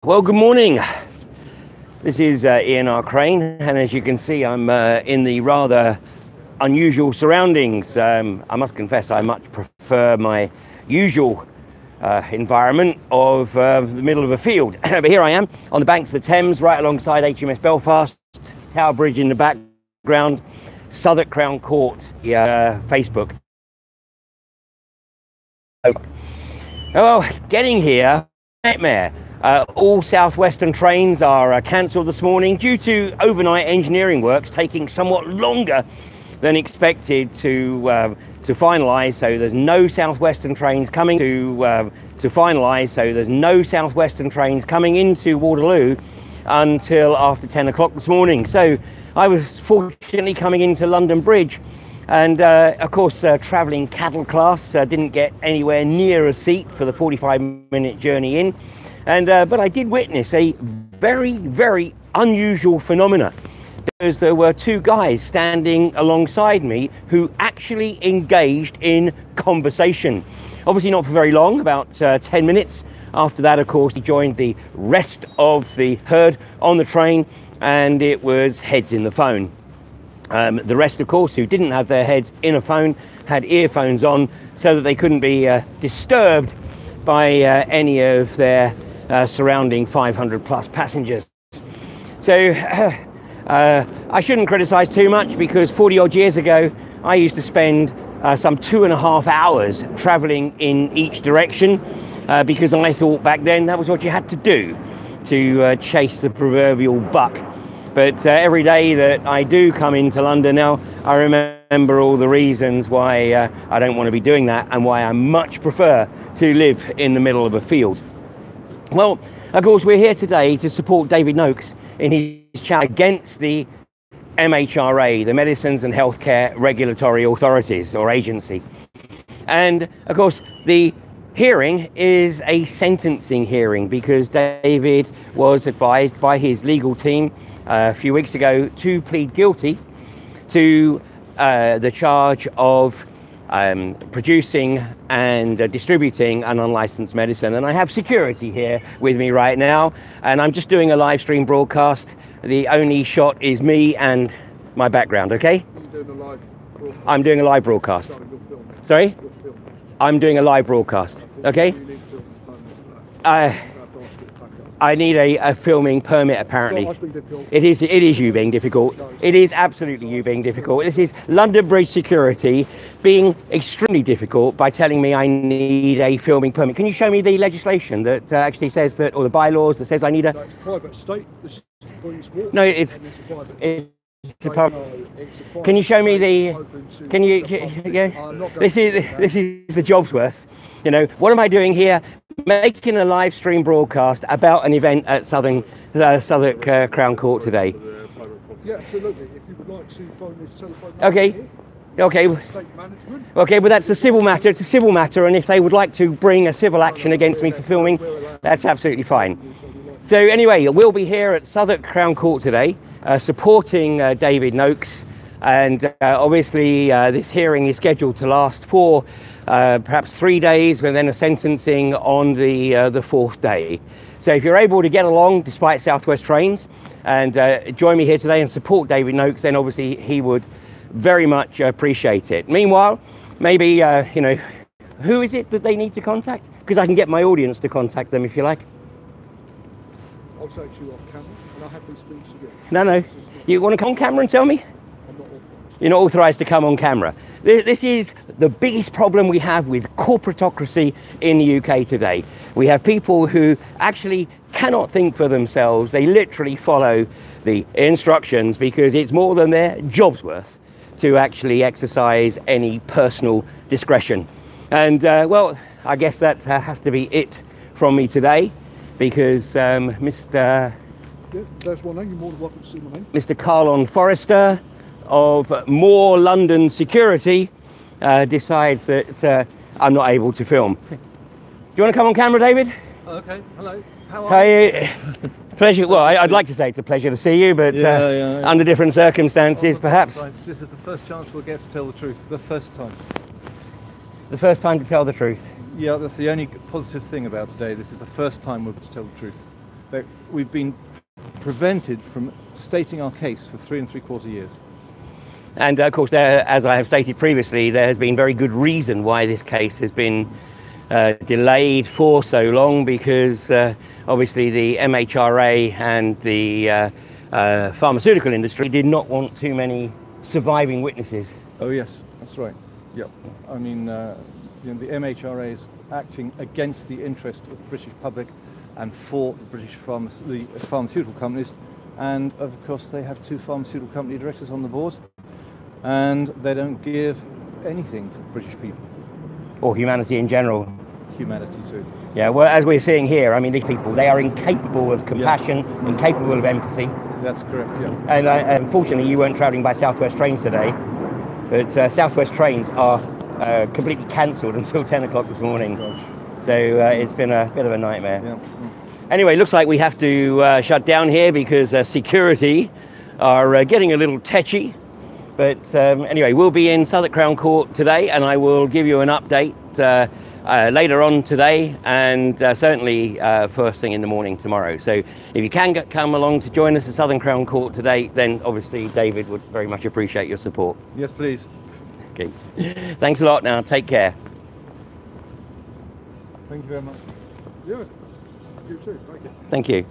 Well, good morning. This is Ian R. Crane, and as you can see, I'm in the rather unusual surroundings. I must confess I much prefer my usual environment of the middle of a field. But here I am on the banks of the Thames, right alongside HMS Belfast, Tower Bridge in the background, Southwark Crown Court, Facebook. Well, getting here, nightmare. All southwestern trains are cancelled this morning due to overnight engineering works taking somewhat longer than expected to finalise. So there's no southwestern trains coming to finalise. So there's no southwestern trains coming into Waterloo until after 10 o'clock this morning. So I was fortunately coming into London Bridge, and of course travelling cattle class, didn't get anywhere near a seat for the 45-minute journey in. And but I did witness a very unusual phenomena, because there were two guys standing alongside me who actually engaged in conversation. Obviously not for very long, about 10 minutes. After that, of course, he joined the rest of the herd on the train, and it was heads in the phone. The rest, of course, who didn't have their heads in a phone, had earphones on so that they couldn't be disturbed by any of their surrounding 500 plus passengers. So I shouldn't criticize too much, because 40 odd years ago I used to spend some 2.5 hours traveling in each direction, because I thought back then that was what you had to do to chase the proverbial buck. But every day that I do come into London now, I remember all the reasons why I don't want to be doing that, and why I much prefer to live in the middle of a field. Well, of course, we're here today to support David Noakes in his challenge against the MHRA, the Medicines and Healthcare Regulatory Authorities or Agency. And of course, the hearing is a sentencing hearing, because David was advised by his legal team a few weeks ago to plead guilty to the charge of producing and distributing an unlicensed medicine. And I have security here with me right now, and I'm just doing a live stream broadcast. The only shot is me and my background. Okay? You're doing a live broadcast? I'm doing a live broadcast. Sorry? I'm doing a live broadcast. Okay? I need a filming permit, apparently. It is you being difficult. It is absolutely you being difficult. This is London Bridge security being extremely difficult by telling me I need a filming permit. Can you show me the legislation that actually says that, or the bylaws that says I need a... No, it's private estate. No, it's a public. Can you show me the... Can you... Yeah. This is the job's worth. You know, what am I doing here? Making a live stream broadcast about an event at Southwark Crown Court today. Yeah, absolutely. If you would like to phone this telephone number. Okay, but that's a civil matter. It's a civil matter, and if they would like to bring a civil action against me for filming, that's absolutely fine. So anyway, we'll be here at Southwark Crown Court today, supporting David Noakes, and obviously this hearing is scheduled to last for perhaps 3 days, and then a sentencing on the fourth day. So if you're able to get along despite Southwest trains and join me here today and support David Noakes, then obviously he would very much appreciate it. Meanwhile, maybe you know, who is it that they need to contact? Because I can get my audience to contact them if you like. I'll say to you off camera, and I'll happily speak to you. No, you want to come on camera and tell me? I'm not authorised. You're not authorised to come on camera. This is the biggest problem we have with corporatocracy in the UK today. We have people who actually cannot think for themselves. They literally follow the instructions because it's more than their job's worth to actually exercise any personal discretion. And well, I guess that has to be it from me today, because Mr. Yeah, that's one name. You're more than welcome to see my name. Mr. Carlon Forrester of More London Security decides that I'm not able to film. Do you want to come on camera, David? Okay, hello. How are you? Pleasure. Well, I'd like to say it's a pleasure to see you, but under different circumstances, perhaps. This is the first chance we'll get to tell the truth. The first time. The first time to tell the truth. Yeah, that's the only positive thing about today. This is the first time we'll tell the truth. We've been prevented from stating our case for 3¾ years. And of course, as I have stated previously, there has been very good reason why this case has been delayed for so long, because obviously the MHRA and the pharmaceutical industry did not want too many surviving witnesses. Oh yes, that's right. Yep. I mean, the MHRA is acting against the interest of the British public and for the British pharmaceutical companies, and of course they have 2 pharmaceutical company directors on the board, and they don't give anything for British people. Or humanity in general. Humanity too. Yeah, well, as we're seeing here, I mean, these people, they are incapable of compassion, incapable of empathy. That's correct, yeah. And unfortunately, you weren't travelling by South West trains today, but South West trains are completely cancelled until 10 o'clock this morning. Gosh. So it's been a bit of a nightmare. Yeah. Anyway, looks like we have to shut down here because security are getting a little tetchy. But anyway, we'll be in Southwark Crown Court today, and I will give you an update later on today, and certainly first thing in the morning tomorrow. So if you can come along to join us at Southern Crown Court today, then obviously David would very much appreciate your support. Yes, please. Okay. Thanks a lot now. Take care. Thank you very much. You too. Thank you. Thank you.